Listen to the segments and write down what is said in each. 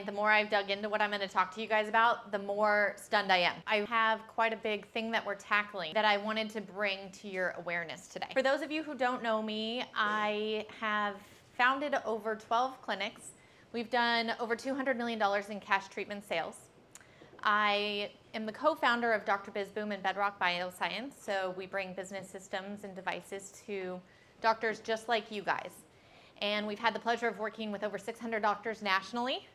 The more I've dug into what I'm going to talk to you guys about, the more stunned I am. I have quite a big thing that we're tackling that I wanted to bring to your awareness today. For those of you who don't know me, I have founded over 12 clinics. We've done over $200 million in cash treatment sales. I am the co-founder of Dr. Biz Boom and Bedrock Bioscience, so we bring business systems and devices to doctors just like you guys. And we've had the pleasure of working with over 600 doctors nationally.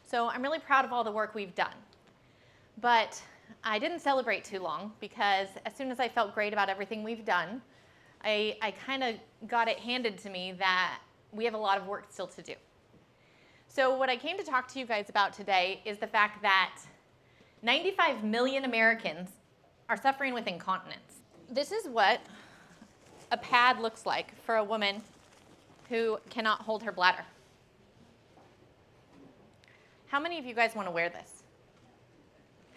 So I'm really proud of all the work we've done. But I didn't celebrate too long because as soon as I felt great about everything we've done, I kind of got it handed to me that we have a lot of work still to do. So what I came to talk to you guys about today is the fact that 95 million Americans are suffering with incontinence. This is what a pad looks like for a woman who cannot hold her bladder. How many of you guys want to wear this?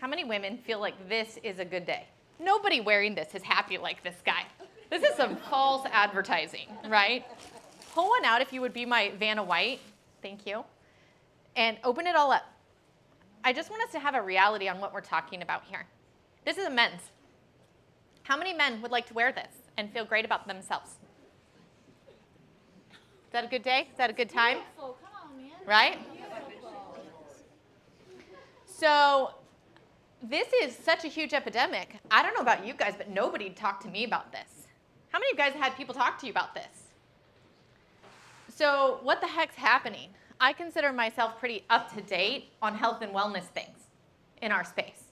How many women feel like this is a good day? Nobody wearing this is happy like this guy. This is some false advertising, right? Pull one out if you would be my Vanna White. Thank you. And open it all up. I just want us to have a reality on what we're talking about here. This is a men's. How many men would like to wear this and feel great about themselves? Is that a good day? Is that a good time? Beautiful. Come on, man. Right? So this is such a huge epidemic. I don't know about you guys, but nobody talked to me about this. How many of you guys had people talk to you about this? So what the heck's happening? I consider myself pretty up to date on health and wellness things in our space.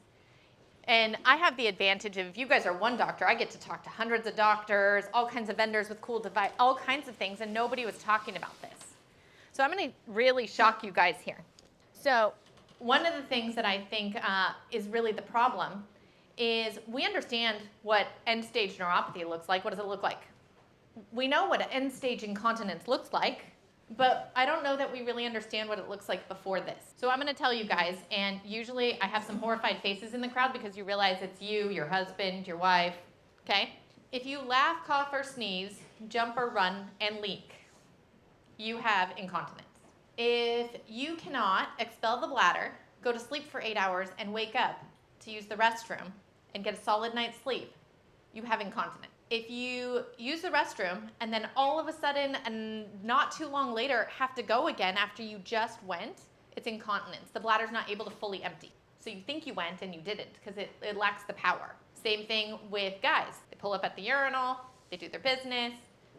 And I have the advantage of, if you guys are one doctor, I get to talk to hundreds of doctors, all kinds of vendors with cool devices, all kinds of things, and nobody was talking about this. So I'm going to really shock you guys here. So one of the things that I think is really the problem is we understand what end-stage neuropathy looks like. What does it look like? We know what end-stage incontinence looks like, but I don't know that we really understand what it looks like before this. So I'm going to tell you guys, and usually I have some horrified faces in the crowd because you realize it's you, your husband, your wife, okay? If you laugh, cough, or sneeze, jump or run, and leak, you have incontinence. If you cannot expel the bladder, go to sleep for 8 hours, and wake up to use the restroom and get a solid night's sleep, you have incontinence. If you use the restroom and then all of a sudden and not too long later have to go again after you just went, it's incontinence. The bladder's not able to fully empty. So you think you went and you didn't because it lacks the power. Same thing with guys. They pull up at the urinal, they do their business,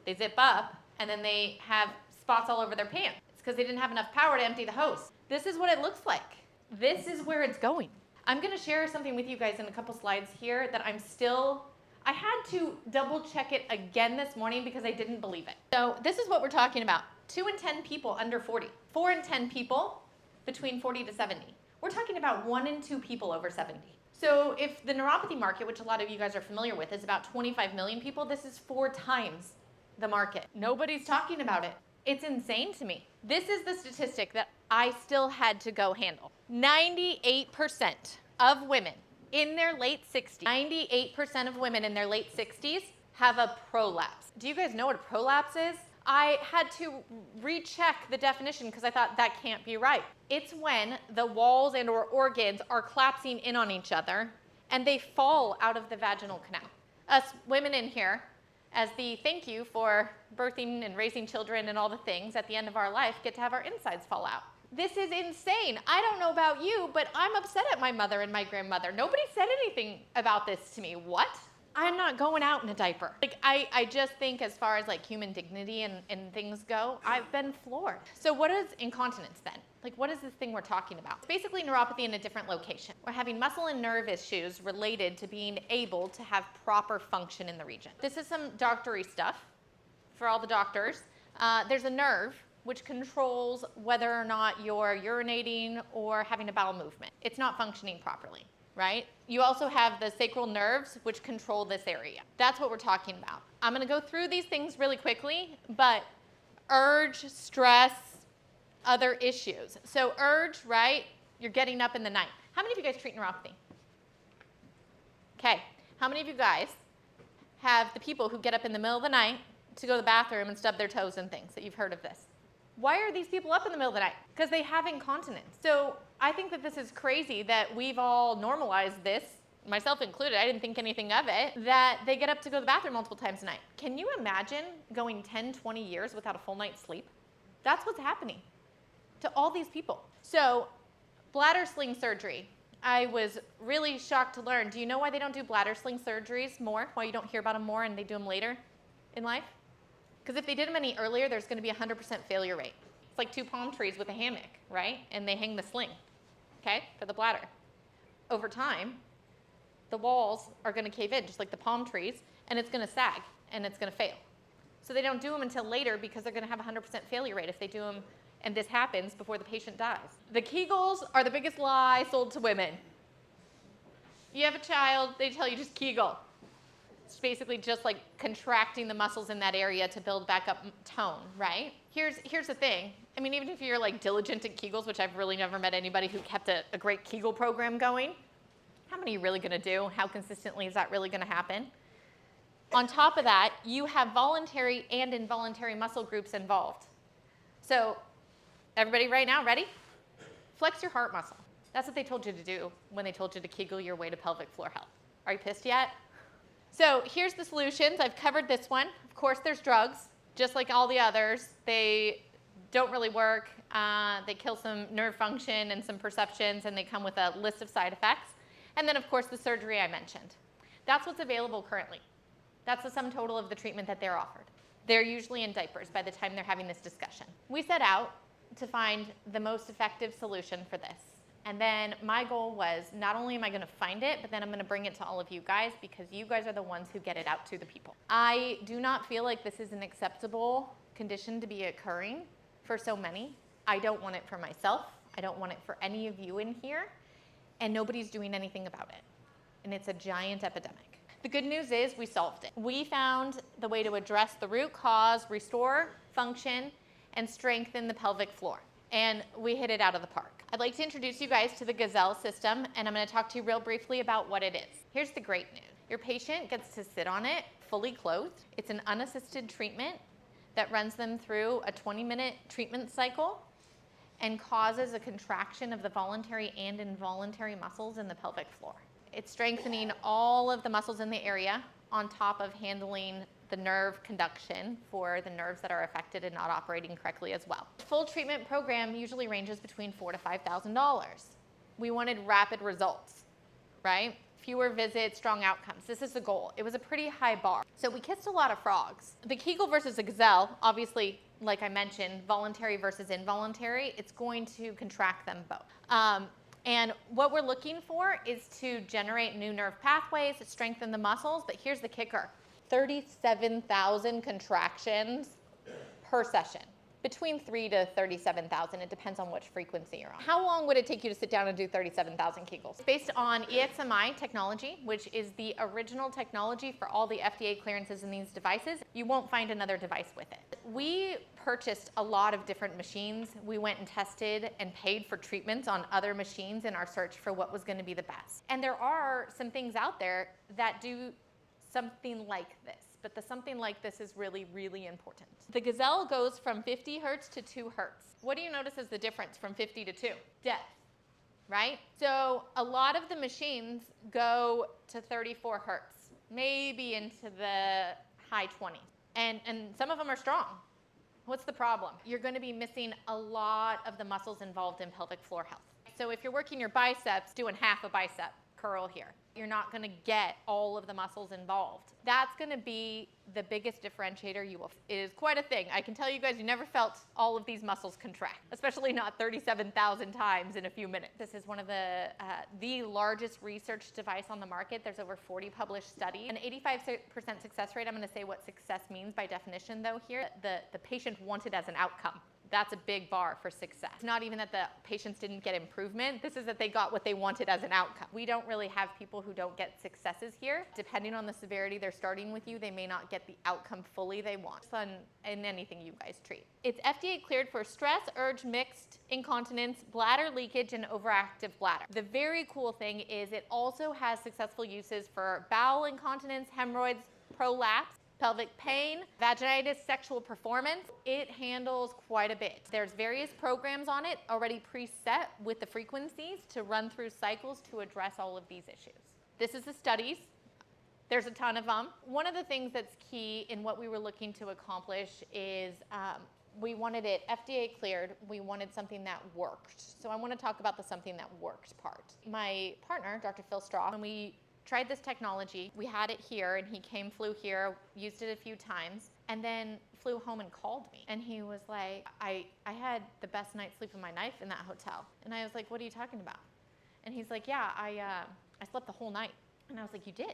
they zip up, and then they have spots all over their pants. It's because they didn't have enough power to empty the hose. This is what it looks like. This is where it's going. I'm going to share something with you guys in a couple slides here that I had to double check it again this morning because I didn't believe it. So this is what we're talking about. 2 in 10 people under 40. 4 in 10 people between 40 to 70. We're talking about 1 in 2 people over 70. So if the neuropathy market, which a lot of you guys are familiar with, is about 25 million people, this is 4 times the market. Nobody's talking about it. It's insane to me. This is the statistic that I still had to go handle. 98% of women in their late 60s, 98% of women in their late 60s have a prolapse. Do you guys know what a prolapse is? I had to recheck the definition because I thought that can't be right. It's when the walls and or organs are collapsing in on each other and they fall out of the vaginal canal. Us women in here, as the thank you for birthing and raising children and all the things at the end of our life, get to have our insides fall out. This is insane. I don't know about you, but I'm upset at my mother and my grandmother. Nobody said anything about this to me. What? I'm not going out in a diaper. Like, I just think as far as like human dignity and things go, I've been floored. So what is incontinence then? Like, what is this thing we're talking about? It's basically neuropathy in a different location. We're having muscle and nerve issues related to being able to have proper function in the region. This is some doctory stuff for all the doctors. There's a nerve which controls whether or not you're urinating or having a bowel movement. It's not functioning properly, right? You also have the sacral nerves which control this area. That's what we're talking about. I'm gonna go through these things really quickly, but urge, stress, other issues. So urge, right? You're getting up in the night. How many of you guys treat neuropathy? Okay, how many of you guys have the people who get up in the middle of the night to go to the bathroom and stub their toes and things that you've heard of this? Why are these people up in the middle of the night? Because they have incontinence. So I think that this is crazy that we've all normalized this, myself included, I didn't think anything of it, that they get up to go to the bathroom multiple times a night. Can you imagine going 10, 20 years without a full night's sleep? That's what's happening to all these people. So bladder sling surgery. I was really shocked to learn. Do you know why they don't do bladder sling surgeries more? Why you don't hear about them more and they do them later in life? Because if they did them any earlier, there's going to be a 100% failure rate. It's like two palm trees with a hammock, right? And they hang the sling, okay, for the bladder. Over time, the walls are going to cave in, just like the palm trees, and it's going to sag, and it's going to fail. So they don't do them until later because they're going to have a 100% failure rate if they do them, and this happens before the patient dies. The Kegels are the biggest lie sold to women. You have a child, they tell you just Kegel. It's basically just like contracting the muscles in that area to build back up tone, right? Here's the thing. I mean, even if you're like diligent at Kegels, which I've really never met anybody who kept a great Kegel program going, how many are you really going to do? How consistently is that really going to happen? On top of that, you have voluntary and involuntary muscle groups involved. So everybody right now, ready? Flex your heart muscle. That's what they told you to do when they told you to Kegel your way to pelvic floor health. Are you pissed yet? So here's the solutions. I've covered this one. Of course, there's drugs, just like all the others. They don't really work. They kill some nerve function and some perceptions, and they come with a list of side effects. And then, of course, the surgery I mentioned. That's what's available currently. That's the sum total of the treatment that they're offered. They're usually in diapers by the time they're having this discussion. We set out to find the most effective solution for this. And then my goal was, not only am I going to find it, but then I'm going to bring it to all of you guys because you guys are the ones who get it out to the people. I do not feel like this is an acceptable condition to be occurring for so many. I don't want it for myself. I don't want it for any of you in here. And nobody's doing anything about it. And it's a giant epidemic. The good news is we solved it. We found the way to address the root cause, restore function, and strengthen the pelvic floor. And we hit it out of the park. I'd like to introduce you guys to the Gazelle system, and I'm going to talk to you real briefly about what it is. Here's the great news. Your patient gets to sit on it fully clothed. It's an unassisted treatment that runs them through a 20-minute treatment cycle and causes a contraction of the voluntary and involuntary muscles in the pelvic floor. It's strengthening all of the muscles in the area on top of handling the nerve conduction for the nerves that are affected and not operating correctly as well. Full treatment program usually ranges between $4,000 to $5,000. We wanted rapid results, right? Fewer visits, strong outcomes. This is the goal. It was a pretty high bar. So we kissed a lot of frogs. The Kegel versus the Gazelle, obviously, like I mentioned, voluntary versus involuntary, it's going to contract them both. And what we're looking for is to generate new nerve pathways, strengthen the muscles, but here's the kicker. 37,000 contractions per session. Between 3 to 37,000, it depends on which frequency you're on. How long would it take you to sit down and do 37,000 Kegels? It's based on EXMI technology, which is the original technology for all the FDA clearances in these devices. You won't find another device with it. We purchased a lot of different machines. We went and tested and paid for treatments on other machines in our search for what was going to be the best. And there are some things out there that do something like this. But the something like this is really, really important. The Gazelle goes from 50 hertz to 2 hertz. What do you notice is the difference from 50 to 2? Depth, right? So a lot of the machines go to 34 hertz, maybe into the high 20s. And some of them are strong. What's the problem? You're going to be missing a lot of the muscles involved in pelvic floor health. So if you're working your biceps, doing half a bicep curl here, you're not going to get all of the muscles involved. That's going to be the biggest differentiator you will. It is quite a thing. I can tell you guys, you never felt all of these muscles contract, especially not 37,000 times in a few minutes. This is one of the largest research device on the market. There's over 40 published studies. An 85% success rate. I'm going to say what success means by definition, though, here. The patient wanted as an outcome. That's a big bar for success. It's not even that the patients didn't get improvement. This is that they got what they wanted as an outcome. We don't really have people who don't get successes here. Depending on the severity they're starting with you, they may not get the outcome fully they want in anything you guys treat. It's FDA cleared for stress, urge, mixed incontinence, bladder leakage, and overactive bladder. The very cool thing is it also has successful uses for bowel incontinence, hemorrhoids, prolapse, pelvic pain, vaginitis, sexual performance. It handles quite a bit. There's various programs on it already preset with the frequencies to run through cycles to address all of these issues. This is the studies. There's a ton of them. One of the things that's key in what we were looking to accomplish is we wanted it FDA cleared. We wanted something that worked. So I want to talk about the something that worked part. My partner, Dr. Phil Straw, when we tried this technology, we had it here and he flew here, used it a few times, and then flew home and called me. And he was like, I had the best night's sleep of my life in that hotel. And I was like, what are you talking about? And he's like, yeah, I slept the whole night. And I was like, you did?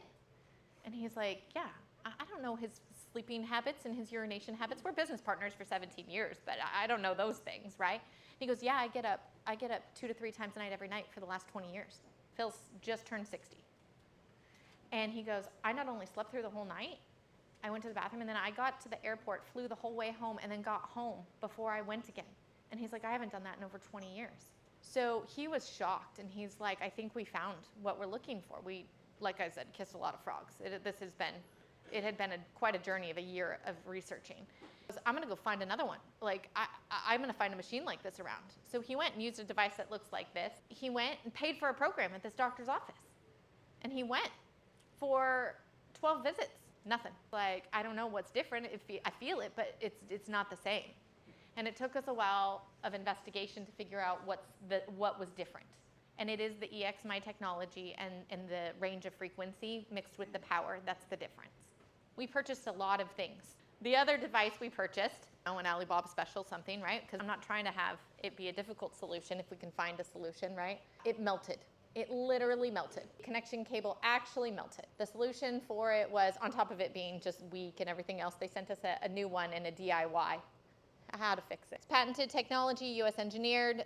And he's like, yeah. I don't know his sleeping habits and his urination habits. We're business partners for 17 years, but I don't know those things, right? And he goes, yeah, I get up 2 to 3 times a night every night for the last 20 years. Phil's just turned 60. And he goes, I not only slept through the whole night, I went to the bathroom and then I got to the airport, flew the whole way home, and then got home before I went again. And he's like, I haven't done that in over 20 years. So he was shocked and he's like, I think we found what we're looking for. We, like I said, kissed a lot of frogs. It had been quite a journey of a year of researching. I'm gonna go find another one. Like, I'm gonna find a machine like this around. So he went and used a device that looks like this. He went and paid for a program at this doctor's office. And he went for 12 visits, nothing. Like, I don't know what's different. I feel it, but it's not the same. And it took us a while of investigation to figure out what was different. And it is the EXMI technology and the range of frequency mixed with the power. That's the difference. We purchased a lot of things. The other device we purchased, an Alibaba special something, right? Because I'm not trying to have it be a difficult solution if we can find a solution, right? It melted. It literally melted. Connection cable actually melted. The solution for it was, on top of it being just weak and everything else, they sent us a new one in a DIY. How to fix it. It's patented technology, US engineered,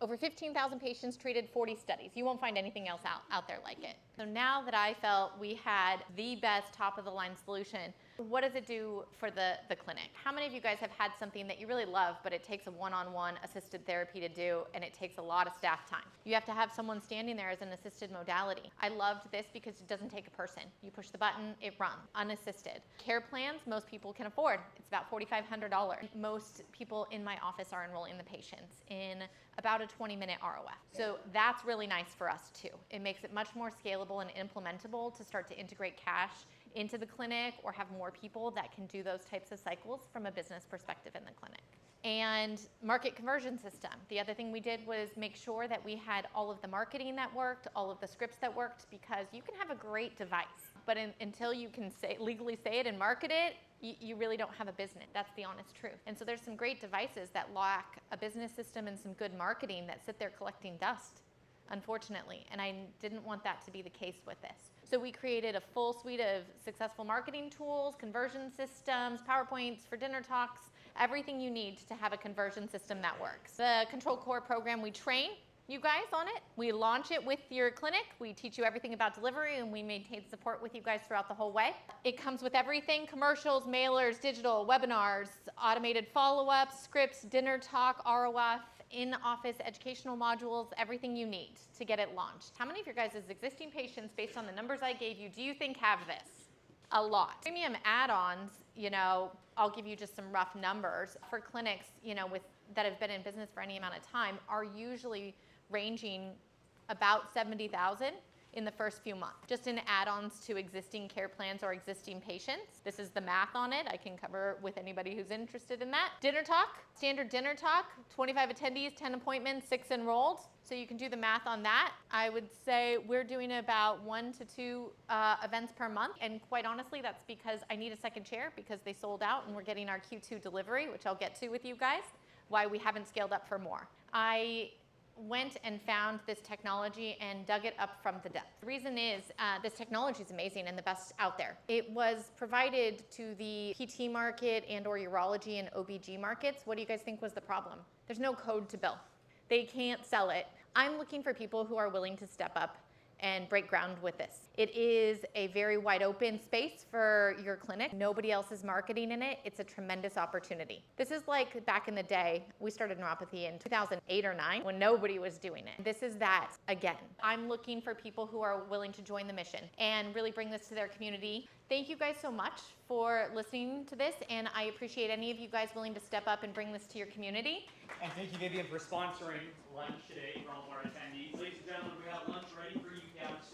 over 15,000 patients treated, 40 studies. You won't find anything else out there like it. So now that I felt we had the best top of the line solution, what does it do for the clinic? How many of you guys have had something that you really love, but it takes a one-on-one assisted therapy to do, and it takes a lot of staff time? You have to have someone standing there as an assisted modality. I loved this because it doesn't take a person. You push the button, it runs, unassisted. Care plans, most people can afford. It's about $4,500. Most people in my office are enrolling the patients in about a 20-minute ROF. So that's really nice for us too. It makes it much more scalable and implementable to start to integrate cash into the clinic or have more people that can do those types of cycles from a business perspective in the clinic. And market conversion system. The other thing we did was make sure that we had all of the marketing that worked, all of the scripts that worked, because you can have a great device, but until you can legally say it and market it, you really don't have a business. That's the honest truth. And so there's some great devices that lack a business system and some good marketing that sit there collecting dust, unfortunately. And I didn't want that to be the case with this. So we created a full suite of successful marketing tools, conversion systems, PowerPoints for dinner talks, everything you need to have a conversion system that works. The Control Core program, we train you guys on it. We launch it with your clinic. We teach you everything about delivery, and we maintain support with you guys throughout the whole way. It comes with everything: commercials, mailers, digital, webinars, automated follow-ups, scripts, dinner talk, ROF, in-office educational modules, everything you need to get it launched. How many of your guys' existing patients, based on the numbers I gave you, do you think have this? A lot. Premium add-ons, I'll give you just some rough numbers for clinics, that have been in business for any amount of time, are usually ranging about 70,000 in the first few months, just in add-ons to existing care plans or existing patients. This is the math on it. I can cover with anybody who's interested in that. Dinner talk, standard dinner talk, 25 attendees, 10 appointments, 6 enrolled. So you can do the math on that. I would say we're doing about 1 to 2 events per month. And quite honestly, that's because I need a second chair because they sold out and we're getting our Q2 delivery, which I'll get to with you guys, why we haven't scaled up for more. I went and found this technology and dug it up from the depths. The reason is this technology is amazing and the best out there. It was provided to the PT market and or urology and OBG markets. What do you guys think was the problem? There's no code to bill. They can't sell it. I'm looking for people who are willing to step up and break ground with this. It is a very wide open space for your clinic. Nobody else is marketing in it. It's a tremendous opportunity. This is like back in the day, we started neuropathy in 2008 or 9 when nobody was doing it. This is that again. I'm looking for people who are willing to join the mission and really bring this to their community. Thank you guys so much for listening to this, and I appreciate any of you guys willing to step up and bring this to your community. And thank you, Vivienne, for sponsoring lunch today for all of our attendees.